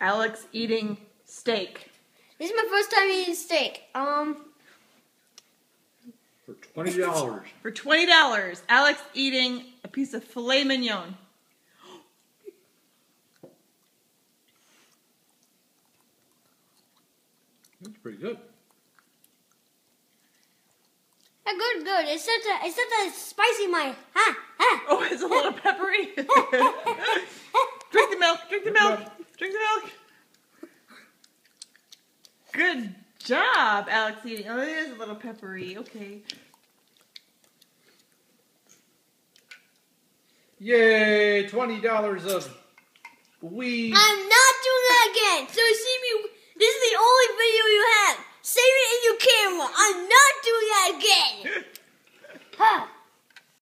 Alex eating steak. This is my first time eating steak. For $20. For $20, Alex eating a piece of filet mignon. That's pretty good. Good. It's such a spicy my Oh, it's a little peppery. Drink the milk. Drink the milk. Drink the milk. Good job, Alex eating. Oh, it is a little peppery. Okay. Yay! $20 of weed. I'm not doing that again. So see me. This is the only video you have. Save it in your camera. I'm not doing that again.